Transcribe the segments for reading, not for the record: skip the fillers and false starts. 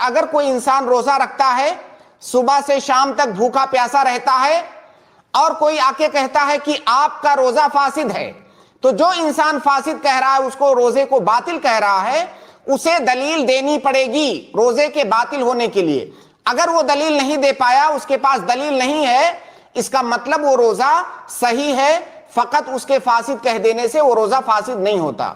اگر کوئی انسان روزہ رکھتا ہے، صبح سے شام تک بھوکا پیاسا رہتا ہے، اور کوئی آ کے کہتا ہے کہ آپ کا روزہ فاسد ہے، تو جو انسان فاسد کہہ رہا ہے، اس کو روزے کو باطل کہہ رہا ہے، اسے دلیل دینی پڑے گی روزے کے باطل ہونے کے لیے۔ اگر وہ دلیل نہیں دے پایا، اس کے پاس دلیل نہیں ہے، اس کا مطلب وہ روزہ صحیح ہے، فقط اس کے فاسد کہہ دینے سے وہ روزہ فاسد نہیں ہوتا۔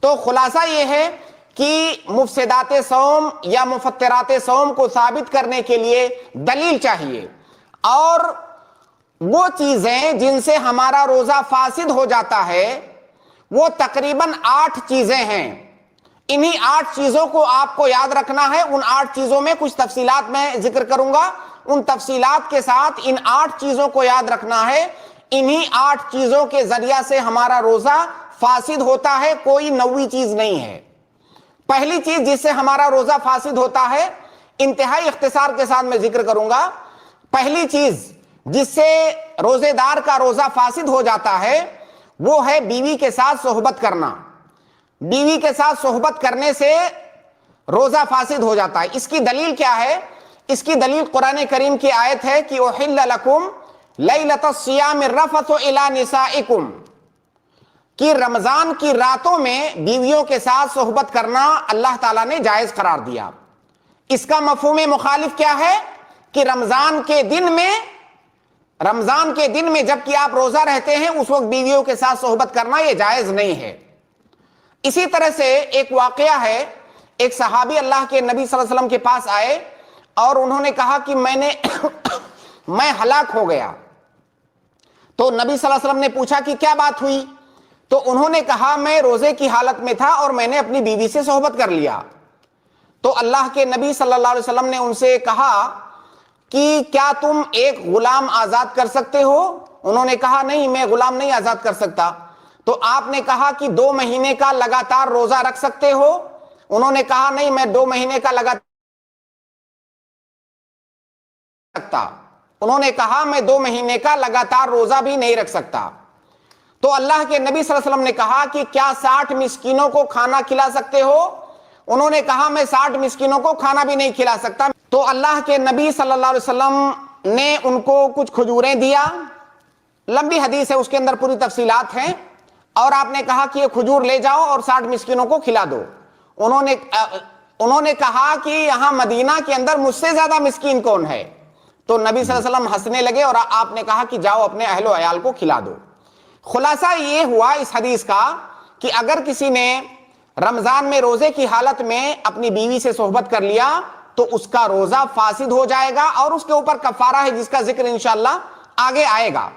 تو خلاصہ یہ ہے کہ مفسدات صوم یا مفطرات صوم کو ثابت کرنے کے لیے دلیل چاہیے، اور وہ چیزیں جن سے ہمارا روزہ فاسد ہو جاتا ہے وہ تقریباً 8 چیزیں ہیں۔ انہی 8 چیزوں کو آپ کو یاد رکھنا ہے۔ ان 8 چیزوں میں کچھ تفصیلات میں ذکر کروں گا، ان تفصیلات کے ساتھ ان 8 چیزوں کو یاد رکھنا ہے۔ انہی 8 چیزوں کے ذریعہ سے ہمارا روزہ فاسد ہوتا ہے، کوئی نوی چیز نہیں ہے۔ پہلی چیز جس سے ہمارا روزہ فاسد ہوتا ہے، انتہائی اختصار کے ساتھ میں ذکر کروں گا۔ پہلی چیز جس سے روزے دار کا روزہ فاسد ہو جاتا ہے وہ ہے بیوی کے ساتھ صحبت کرنا۔ بیوی کے ساتھ صحبت کرنے سے روزہ فاسد ہو جاتا ہے۔ اس کی دلیل کیا ہے؟ اس کی دلیل قرآن کریم کی آیت ہے کہ احل لکم لیلۃ الصیام الرفث الی نسائکم، کہ رمضان کی راتوں میں بیویوں کے ساتھ صحبت کرنا اللہ تعالیٰ نے جائز قرار دیا۔ اس کا مفہوم مخالف کیا ہے کہ رمضان کے دن میں جبکہ آپ روزہ رہتے ہیں اس وقت بیویوں کے ساتھ صحبت کرنا یہ جائز نہیں ہے۔ اسی طرح سے ایک واقعہ ہے، ایک صحابی اللہ کے نبی صلی اللہ علیہ وسلم کے پاس آئے اور انہوں نے کہا کہ میں ہلاک ہو گیا۔ تو نبی صلی اللہ علیہ وسلم نے پوچھا کہ کیا بات ہوئی؟ تو انہوں نے کہا میں روزے کی حالت میں تھا اور میں نے اپنی بیوی سے صحبت کر لیا۔ تو اللہ کے نبی صلی اللہ علیہ وسلم نے ان سے کہا کہ کیا تم ایک غلام آزاد کر سکتے ہو؟ انہوں نے کہا نہیں، میں غلام نہیں آزاد کر سکتا۔ تو آپ نے کہا کہ 2 مہینے کا لگاتار روزہ رکھ سکتے ہو؟ انہوں نے کہا نہیں، میں 2 مہینے کا لگاتار سکتا۔ انہوں نے کہا میں 2 مہینے کا لگاتار روزہ بھی نہیں رکھ سکتا۔ تو اللہ کے نبی صلی اللہ علیہ وسلم نے کہا کہ کیا 60 مسکینوں کو کھانا کھلا سکتے ہو؟ انہوں نے کہا میں 60 مسکینوں کو کھانا بھی نہیں کھلا سکتا۔ تو اللہ کے نبی صلی اللہ علیہ وسلم نے ان کو کچھ کھجوریں دیا، لمبی حدیث ہے، اس کے اندر پوری تفصیلات ہیں، اور آپ نے کہا کہ یہ کھجور لے جاؤ اور 60 مسکینوں کو کھلا دو۔ انہوں نے کہا کہ یہاں مدینہ کے اندر مجھ سے زیادہ مسکین کون ہے؟ تو نبی صلی اللہ علیہ وسلم ہنسنے لگے اور آپ نے کہا کہ جاؤ اپنے اہل و عیال کو کھلا دو۔ خلاصہ یہ ہوا اس حدیث کا کہ اگر کسی نے رمضان میں روزے کی حالت میں اپنی بیوی سے صحبت کر لیا تو اس کا روزہ فاسد ہو جائے گا، اور اس کے اوپر کفارہ ہے جس کا ذکر انشاءاللہ آگے آئے گا۔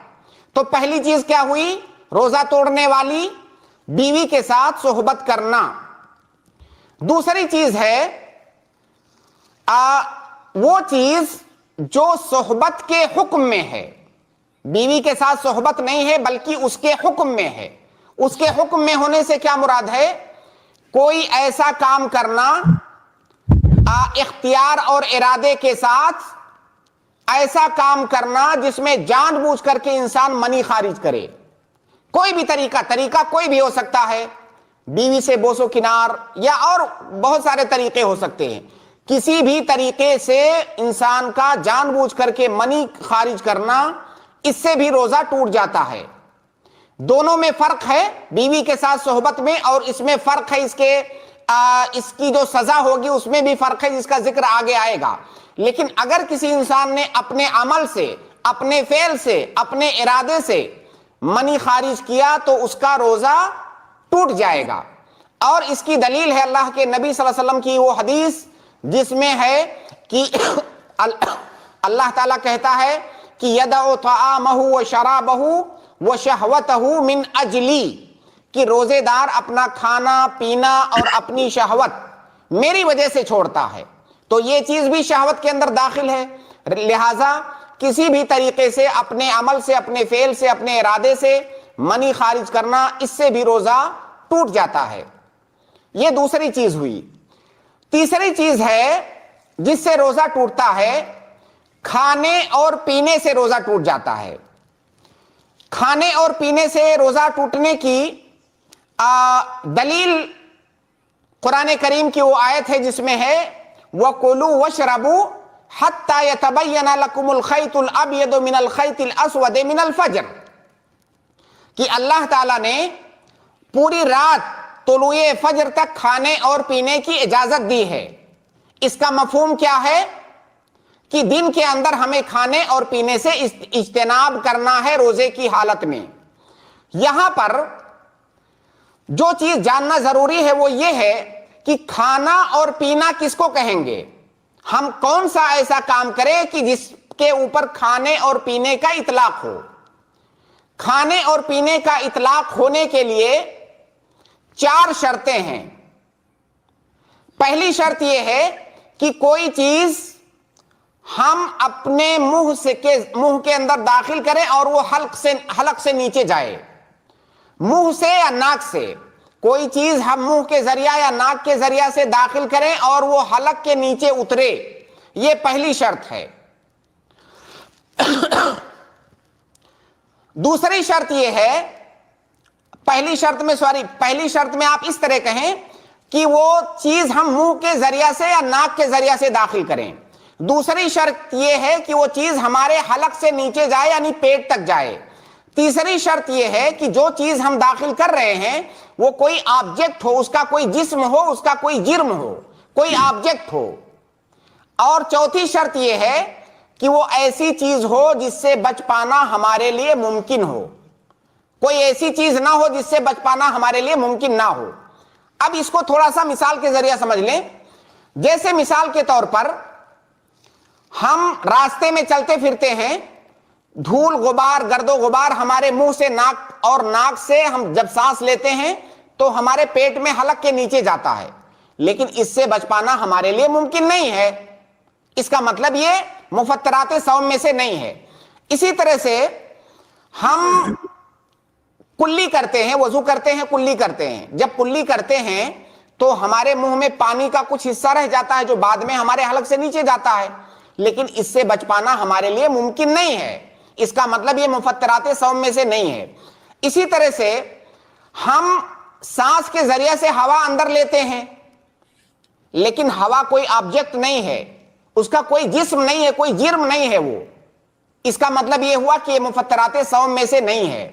تو پہلی چیز کیا ہوئی؟ روزہ توڑنے والی بیوی کے ساتھ صحبت کرنا۔ دوسری چیز ہے وہ چیز جو صحبت کے حکم میں ہے، بیوی کے ساتھ صحبت نہیں ہے بلکہ اس کے حکم میں ہے۔ اس کے حکم میں ہونے سے کیا مراد ہے؟ کوئی ایسا کام کرنا اختیار اور ارادے کے ساتھ، ایسا کام کرنا جس میں جان بوجھ کر کے انسان منی خارج کرے۔ کوئی بھی طریقہ کوئی بھی ہو سکتا ہے، بیوی سے بوس و کنار یا اور بہت سارے طریقے ہو سکتے ہیں۔ کسی بھی طریقے سے انسان کا جان بوجھ کر کے منی خارج کرنا، اس سے بھی روزہ ٹوٹ جاتا ہے۔ دونوں میں فرق ہے، بیوی کے ساتھ صحبت میں اور اس میں فرق ہے، اس کی جو سزا ہوگی اس میں بھی فرق ہے جس کا ذکر آگے آئے گا۔ لیکن اگر کسی انسان نے اپنے عمل سے، اپنے فعل سے، اپنے ارادے سے منی خارج کیا تو اس کا روزہ ٹوٹ جائے گا۔ اور اس کی دلیل ہے اللہ کے نبی صلی اللہ علیہ وسلم کی وہ حدیث جس میں ہے کہ اللہ تعالیٰ کہتا ہے کہ یدع طعامہ وشرابہ وشہوتہ من اجلی، کہ روزے دار اپنا کھانا پینا اور اپنی شہوت میری وجہ سے چھوڑتا ہے۔ تو یہ چیز بھی شہوت کے اندر داخل ہے، لہٰذا کسی بھی طریقے سے اپنے عمل سے، اپنے فعل سے، اپنے ارادے سے منی خارج کرنا، اس سے بھی روزہ ٹوٹ جاتا ہے۔ یہ دوسری چیز ہوئی۔ تیسری چیز ہے جس سے روزہ ٹوٹتا ہے، کھانے اور پینے سے روزہ ٹوٹ جاتا ہے۔ کھانے اور پینے سے روزہ ٹوٹنے کی دلیل قرآن کریم کی وہ آیت ہے جس میں ہے وَكُلُوا وَاشْرَبُوا حَتَّى يَتَبَيَّنَ لَكُمُ الْخَيْطُ الْأَبْيَضُ مِنَ الْخَيْطِ الْأَسْوَدِ مِنَ الْفَجْرِ، کہ اللہ تعالیٰ نے پوری رات طلوع فجر تک کھانے اور پینے کی اجازت دی ہے۔ اس کا مفہوم کیا ہے کہ دن کے اندر ہمیں کھانے اور پینے سے اجتناب کرنا ہے روزے کی حالت میں۔ یہاں پر جو چیز جاننا ضروری ہے وہ یہ ہے کہ کھانا اور پینا کس کو کہیں گے؟ ہم کون سا ایسا کام کریں کہ جس کے اوپر کھانے اور پینے کا اطلاق ہو؟ کھانے اور پینے کا اطلاق ہونے کے لیے 4 شرطیں ہیں۔ پہلی شرط یہ ہے کہ کوئی چیز ہم اپنے منہ کے اندر داخل کریں اور وہ حلق سے نیچے جائے، منہ سے یا ناک سے۔ کوئی چیز ہم منہ کے ذریعہ یا ناک کے ذریعہ سے داخل کریں اور وہ حلق کے نیچے اترے، یہ پہلی شرط ہے۔ دوسری شرط یہ ہے، پہلی شرط میں آپ اس طرح کہیں کہ وہ چیز ہم منہ کے ذریعہ سے یا ناک کے ذریعہ سے داخل کریں۔ دوسری شرط یہ ہے کہ وہ چیز ہمارے حلق سے نیچے جائے یعنی پیٹ تک جائے۔ تیسری شرط یہ ہے کہ جو چیز ہم داخل کر رہے ہیں وہ کوئی آبجیکٹ ہو، اس کا کوئی جسم ہو، اس کا کوئی جرم ہو، کوئی آبجیکٹ ہو۔ اور چوتھی شرط یہ ہے کہ وہ ایسی چیز ہو جس سے بچ پانا ہمارے لیے ممکن ہو، کوئی ایسی چیز نہ ہو جس سے بچ پانا ہمارے لیے ممکن نہ ہو۔ اب اس کو تھوڑا سا مثال کے ذریعے سمجھ لیں۔ جیسے مثال کے طور پر ہم راستے میں چلتے پھرتے ہیں، دھول غبار گرد و غبار ہمارے منہ سے ناک سے ہم جب سانس لیتے ہیں تو ہمارے پیٹ میں حلق کے نیچے جاتا ہے، لیکن اس سے بچ پانا ہمارے لیے ممکن نہیں ہے۔ اس کا مطلب یہ مفطرات صوم میں سے نہیں ہے۔ اسی طرح سے ہم کلی کرتے ہیں، وضو کرتے ہیں، کلی کرتے ہیں۔ جب کلی کرتے ہیں تو ہمارے منہ میں پانی کا کچھ حصہ رہ جاتا ہے جو بعد میں ہمارے حلق سے نیچے جاتا ہے، لیکن اس سے بچ پانا ہمارے لیے ممکن نہیں ہے۔ اس کا مطلب یہ مفطرات صوم میں سے نہیں ہے۔ اسی طرح سے ہم سانس کے ذریعے سے ہوا اندر لیتے ہیں، لیکن ہوا کوئی آبجیکٹ نہیں ہے، اس کا کوئی جسم نہیں ہے، کوئی جرم نہیں ہے وہ۔ اس کا مطلب یہ ہوا کہ یہ مفطرات صوم میں سے نہیں ہے۔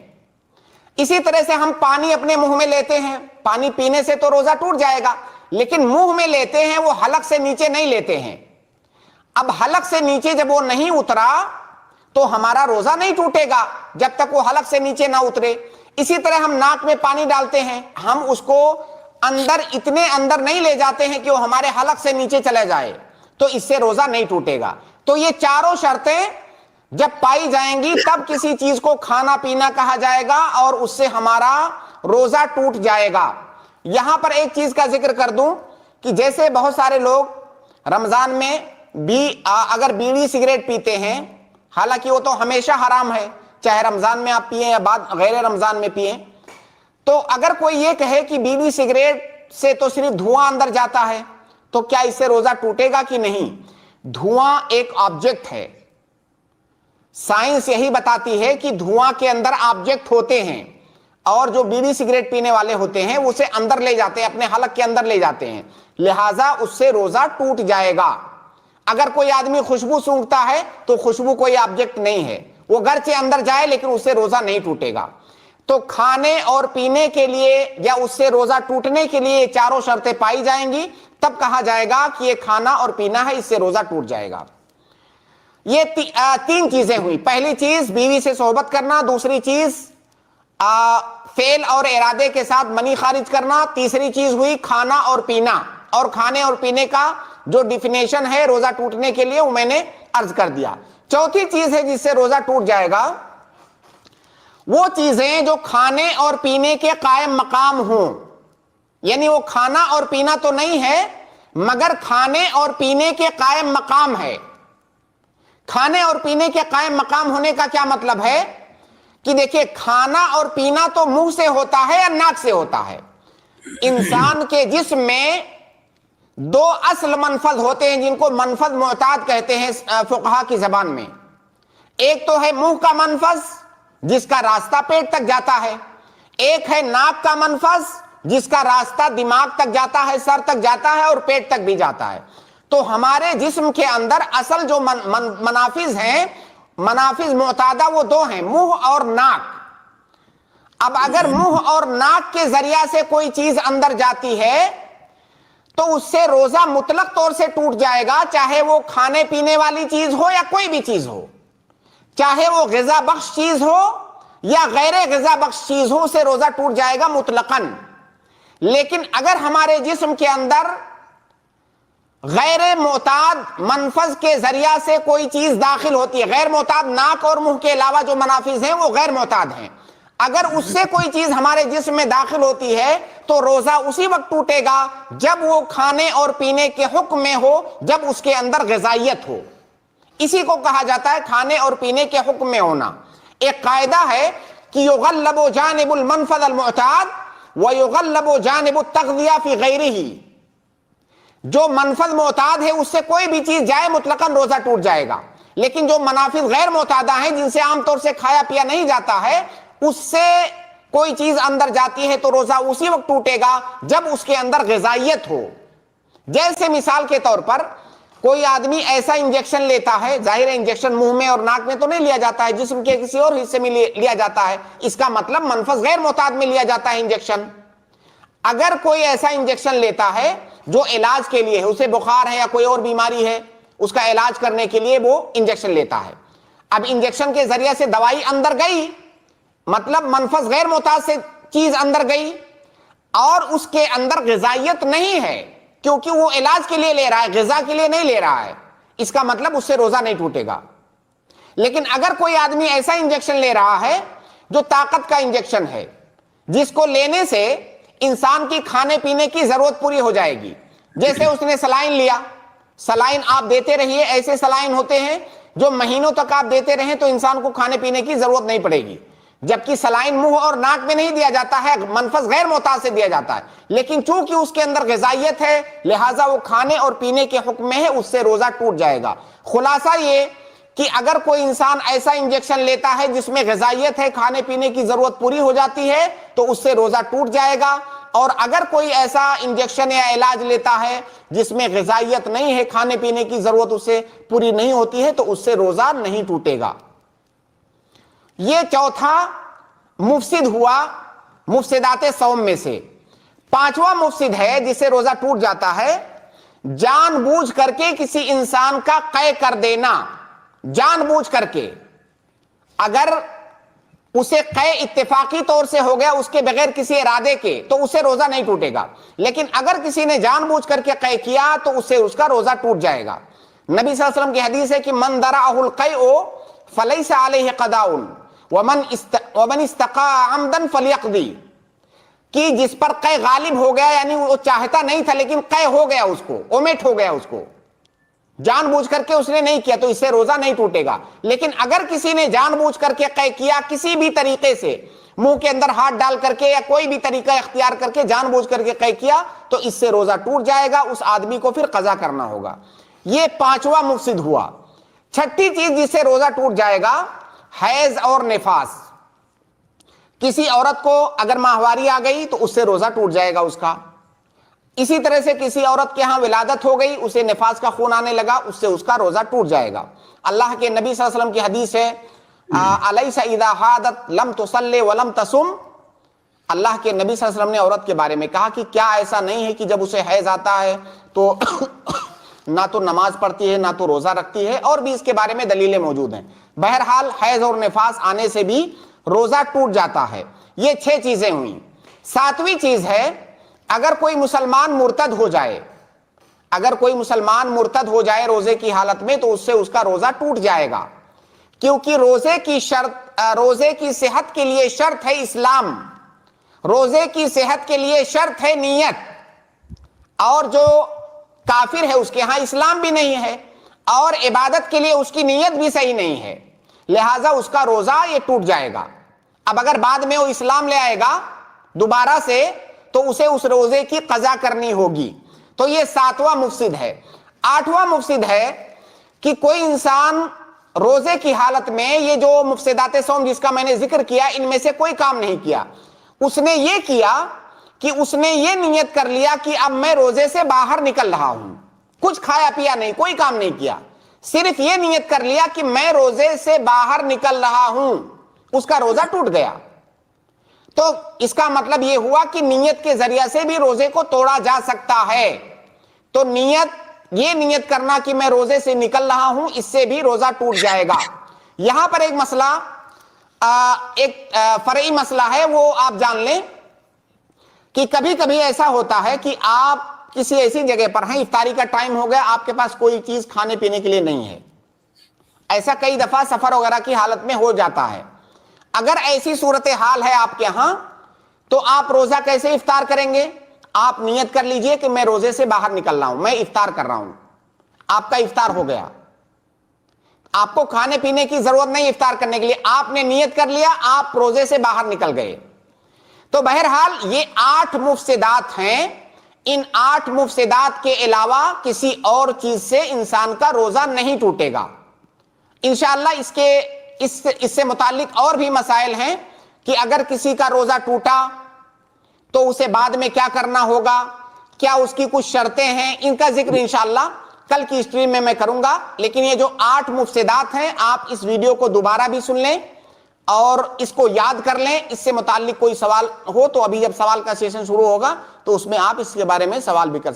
اسی طرح سے ہم پانی اپنے منہ میں لیتے ہیں، پانی پینے سے تو روزہ ٹوٹ جائے گا، لیکن منہ میں لیتے ہیں، وہ حلق سے نیچے نہیں لیتے ہیں۔ اب حلق سے نیچے جب وہ نہیں اترا تو ہمارا روزہ نہیں ٹوٹے گا جب تک وہ حلق سے نیچے نہ اترے۔ اسی طرح ہم ناک میں پانی ڈالتے ہیں، ہم اس کو اتنے اندر نہیں لے جاتے ہیں کہ وہ ہمارے حلق سے نیچے چلے جائے، تو اس سے روزہ نہیں ٹوٹے گا۔ تو یہ چاروں شرطیں جب پائی جائیں گی تب کسی چیز کو کھانا پینا کہا جائے گا اور اس سے ہمارا روزہ ٹوٹ جائے گا۔ یہاں پر ایک چیز کا ذکر کر دوں کہ جیسے بہت سارے لوگ رمضان میں بھی اگر بیڑی سگریٹ پیتے ہیں، حالانکہ وہ تو ہمیشہ حرام ہے، چاہے رمضان میں آپ پئیں یا بعد غیر رمضان میں پئیں، تو اگر کوئی یہ کہے کہ بیڑی سگریٹ سے تو صرف دھواں اندر جاتا ہے تو کیا اس سے روزہ ٹوٹے گا کہ نہیں؟ دھواں ایک آبجیکٹ ہے، سائنس یہی بتاتی ہے کہ دھواں کے اندر آبجیکٹ ہوتے ہیں، اور جو بیڑی سگریٹ پینے والے ہوتے ہیں اسے اندر لے جاتے ہیں، اپنے حلق کے اندر لے جاتے ہیں، لہٰذا اس سے روزہ ٹوٹ جائے گا۔ اگر کوئی آدمی خوشبو سونگھتا ہے تو خوشبو کوئی آبجیکٹ نہیں ہے، وہ گرچہ اندر جائے لیکن اس سے روزہ نہیں ٹوٹے گا۔ تو کھانے اور پینے کے لیے یا اس سے روزہ ٹوٹنے کے لیے یہ چاروں شرطیں پائی جائیں گی، تب کہا جائے گا کہ یہ کھانا اور پینا ہے، اس سے روزہ ٹوٹ جائے گا۔ یہ 3 چیزیں ہوئی۔ پہلی چیز بیوی سے صحبت کرنا، دوسری چیز فعل اور ارادے کے ساتھ منی خارج کرنا، تیسری چیز ہوئی کھانا اور پینا، اور کھانے اور پینے کا جو ڈیفینیشن ہے روزہ ٹوٹنے کے لیے وہ میں نے عرض کر دیا۔ چوتھی چیز ہے جس سے روزہ ٹوٹ جائے گا، وہ چیزیں جو کھانے اور پینے کے قائم مقام ہوں، یعنی وہ کھانا اور پینا تو نہیں ہے مگر کھانے اور پینے کے قائم مقام ہے۔ کھانے اور پینے کے قائم مقام ہونے کا کیا مطلب ہے کہ دیکھیں کھانا اور پینا تو منہ سے ہوتا ہے یا ناک سے ہوتا ہے۔ انسان کے جسم میں 2 اصل منفذ ہوتے ہیں جن کو منفذ معتاد کہتے ہیں فقہا کی زبان میں۔ ایک تو ہے منہ کا منفذ جس کا راستہ پیٹ تک جاتا ہے، ایک ہے ناک کا منفذ جس کا راستہ دماغ تک جاتا ہے، سر تک جاتا ہے اور پیٹ تک بھی جاتا ہے۔ تو ہمارے جسم کے اندر اصل جو منافذ ہیں، منافذ معتادہ، وہ دو ہیں، منہ اور ناک۔ اب اگر منہ اور ناک کے ذریعہ سے کوئی چیز اندر جاتی ہے تو اس سے روزہ مطلق طور سے ٹوٹ جائے گا، چاہے وہ کھانے پینے والی چیز ہو یا کوئی بھی چیز ہو، چاہے وہ غذا بخش چیز ہو یا غیر غذا بخش چیز ہو، اسے روزہ ٹوٹ جائے گا مطلقاً۔ لیکن اگر ہمارے جسم کے اندر غیر معتاد منفذ کے ذریعہ سے کوئی چیز داخل ہوتی ہے، غیر معتاد ناک اور منہ کے علاوہ جو منافذ ہیں وہ غیر معتاد ہیں، اگر اس سے کوئی چیز ہمارے جسم میں داخل ہوتی ہے تو روزہ اسی وقت ٹوٹے گا جب وہ کھانے اور پینے کے حکم میں ہو، جب اس کے اندر غذائیت ہو۔ اسی کو کہا جاتا ہے کھانے اور پینے کے حکم میں ہونا۔ ایک قاعدہ ہے کہ یغلب جانب المنفذ المعتاد ویغلب جانب التغذیہ فی غیرہ، جو منفذ معتاد ہے اس سے کوئی بھی چیز جائے مطلقاً روزہ ٹوٹ جائے گا، لیکن جو منافذ غیر معتادہ ہیں جن سے عام طور سے کھایا پیا نہیں جاتا ہے، اس سے کوئی چیز اندر جاتی ہے تو روزہ اسی وقت ٹوٹے گا جب اس کے اندر غذائیت ہو۔ جیسے مثال کے طور پر کوئی آدمی ایسا انجیکشن لیتا ہے، ظاہر ہے انجیکشن منہ میں اور ناک میں تو نہیں لیا جاتا ہے، جسم کے کسی اور حصے میں لیا جاتا ہے، اس کا مطلب منفذ غیر معتاد میں لیا جاتا ہے انجیکشن۔ اگر کوئی ایسا انجیکشن لیتا ہے جو علاج کے لیے ہے، اسے بخار ہے یا کوئی اور بیماری ہے، اس کا علاج کرنے کے لیے وہ انجیکشن لیتا ہے، اب انجیکشن کے ذریعے سے دوائی اندر گئی، مطلب منفذ غیر معتاد سے چیز اندر گئی اور اس کے اندر غذائیت نہیں ہے کیونکہ وہ علاج کے لیے لے رہا ہے، غذا کے لیے نہیں لے رہا ہے، اس کا مطلب اس سے روزہ نہیں ٹوٹے گا۔ لیکن اگر کوئی آدمی ایسا انجیکشن لے رہا ہے جو طاقت کا انجیکشن ہے، جس کو لینے سے انسان کی کھانے پینے کی ضرورت پوری ہو جائے گی، جیسے اس نے سلائن لیا، سلائن آپ دیتے رہیے، ایسے سلائن ہوتے ہیں جو مہینوں تک آپ دیتے رہیں تو انسان کو کھانے پینے کی ضرورت نہیں پڑے گی، جبکہ سلائن منہ اور ناک میں نہیں دیا جاتا ہے، منفذ غیر معتاد سے دیا جاتا ہے، لیکن چونکہ اس کے اندر غذائیت ہے لہٰذا وہ کھانے اور پینے کے حکم میں ہے، اس سے روزہ ٹوٹ جائے گا۔ خلاصہ یہ کہ اگر کوئی انسان ایسا انجیکشن لیتا ہے جس میں غذائیت ہے، کھانے پینے کی ضرورت پوری ہو جاتی ہے تو اس سے روزہ ٹوٹ جائے گا، اور اگر کوئی ایسا انجیکشن یا علاج لیتا ہے جس میں غذائیت نہیں ہے، کھانے پینے کی ضرورت اس سے پوری نہیں ہوتی ہے تو اس سے روزہ نہیں ٹوٹے گا۔ یہ چوتھا مفسد ہوا مفسدات صوم میں سے۔ پانچواں مفسد ہے جس سے روزہ ٹوٹ جاتا ہے، جان بوجھ کر کے کسی انسان کا قے کر دینا، جان بوجھ کر کے۔ اگر اسے قے اتفاقی طور سے ہو گیا اس کے بغیر کسی ارادے کے تو اسے روزہ نہیں ٹوٹے گا، لیکن اگر کسی نے جان بوجھ کر کے قے کیا تو اسے اس کا روزہ ٹوٹ جائے گا۔ نبی صلی اللہ علیہ وسلم کی حدیث ہے کہ من درعہ القیء فلیس علیہ قضاء ومن استقاء عمدا فلیقضی، کہ جس پر قے غالب ہو گیا، یعنی وہ چاہتا نہیں تھا لیکن قے ہو گیا، اس کو اومٹ ہو گیا، اس کو جان بوجھ کر کے اس نے نہیں کیا تو اس سے روزہ نہیں ٹوٹے گا۔ لیکن اگر کسی نے جان بوجھ کر کے قے کیا، کسی بھی طریقے سے منہ کے اندر ہاتھ ڈال کر کے یا کوئی بھی طریقہ اختیار کر کے جان بوجھ کر کے قے کیا تو اس سے روزہ ٹوٹ جائے گا، اس آدمی کو پھر قضا کرنا ہوگا۔ یہ پانچواں مفسد ہوا۔ چھٹی چیز جس سے روزہ ٹوٹ جائے گا، حیض اور نفاس۔ کسی عورت کو اگر ماہواری آ گئی تو اس سے روزہ ٹوٹ جائے گا اس کا۔ اسی طرح سے کسی عورت کے ہاں ولادت ہو گئی، اسے نفاس کا خون آنے لگا، اس سے اس کا روزہ ٹوٹ جائے گا۔ اللہ کے نبی صلی اللہ علیہ وسلم کی حدیث ہے الیس اذا حاضت لم تصلی ولم تصم، اللہ کے نبی صلی اللہ علیہ وسلم نے عورت کے بارے میں کہا کہ کیا ایسا نہیں ہے کہ جب اسے حیض آتا ہے تو نہ تو نماز پڑھتی ہے نہ تو روزہ رکھتی ہے، اور بھی اس کے بارے میں دلیلیں موجود ہیں۔ بہرحال حیض اور نفاس آنے سے بھی روزہ ٹوٹ جاتا ہے۔ یہ 6 چیزیں ہوئیں۔ 7ویں چیز ہے اگر کوئی مسلمان مرتد ہو جائے، اگر کوئی مسلمان مرتد ہو جائے روزے کی حالت میں تو اس سے اس کا روزہ ٹوٹ جائے گا، کیونکہ روزے کی صحت کے لیے شرط ہے اسلام، روزے کی صحت کے لیے شرط ہے نیت، اور جو کافر ہے اس کے ہاں اسلام بھی نہیں ہے اور عبادت کے لیے اس کی نیت بھی صحیح نہیں ہے، لہٰذا اس کا روزہ یہ ٹوٹ جائے گا۔ اب اگر بعد میں وہ اسلام لے آئے گا دوبارہ سے تو اسے اس روزے کی قضا کرنی ہوگی۔ تو یہ 7واں مفسد ہے۔ 8واں مفسد ہے کہ کوئی انسان روزے کی حالت میں یہ جو مفسدات صوم جس کا میں نے ذکر کیا ان میں سے کوئی کام نہیں کیا، اس نے یہ کیا کہ اس نے یہ نیت کر لیا کہ اب میں روزے سے باہر نکل رہا ہوں، کچھ کھایا پیا نہیں، کوئی کام نہیں کیا، صرف یہ نیت کر لیا کہ میں روزے سے باہر نکل رہا ہوں، اس کا روزہ ٹوٹ گیا۔ تو اس کا مطلب یہ ہوا کہ نیت کے ذریعے سے بھی روزے کو توڑا جا سکتا ہے۔ تو یہ نیت کرنا کہ میں روزے سے نکل رہا ہوں، اس سے بھی روزہ ٹوٹ جائے گا۔ یہاں پر ایک مسئلہ، ایک فرعی مسئلہ ہے، وہ آپ جان لیں کہ کبھی کبھی ایسا ہوتا ہے کہ آپ کسی ایسی جگہ پر ہیں، افطاری کا ٹائم ہو گیا، آپ کے پاس کوئی چیز کھانے پینے کے لیے نہیں ہے۔ ایسا کئی دفعہ سفر وغیرہ کی حالت میں ہو جاتا ہے۔ اگر ایسی صورتحال ہے آپ کے ہاں، تو آپ روزہ کیسے افطار کریں گے؟ آپ نیت کر لیجئے کہ میں روزے سے باہر نکل رہا ہوں، میں افطار کر رہا ہوں۔ آپ کا افطار ہو گیا، آپ کو کھانے پینے کی ضرورت نہیں افطار کرنے کے لیے، آپ نے نیت کر لیا، آپ روزے سے باہر نکل گئے۔ تو بہرحال یہ 8 مفسدات ہیں، ان 8 مفسدات کے علاوہ کسی اور چیز سے انسان کا روزہ نہیں ٹوٹے گا۔ انشاءاللہ اس سے متعلق اور بھی مسائل ہیں کہ اگر کسی کا روزہ ٹوٹا تو اسے بعد میں کیا کرنا ہوگا، کیا اس کی کچھ شرطیں ہیں، ان کا ذکر انشاءاللہ کل کی اسٹریم میں کروں گا۔ لیکن یہ جو 8 مفسدات ہیں، آپ اس ویڈیو کو دوبارہ بھی سن لیں اور اس کو یاد کر لیں۔ اس سے متعلق کوئی سوال ہو تو ابھی جب سوال کا سیشن شروع ہوگا تو اس میں آپ اس کے بارے میں سوال بھی کر سکتے ہیں۔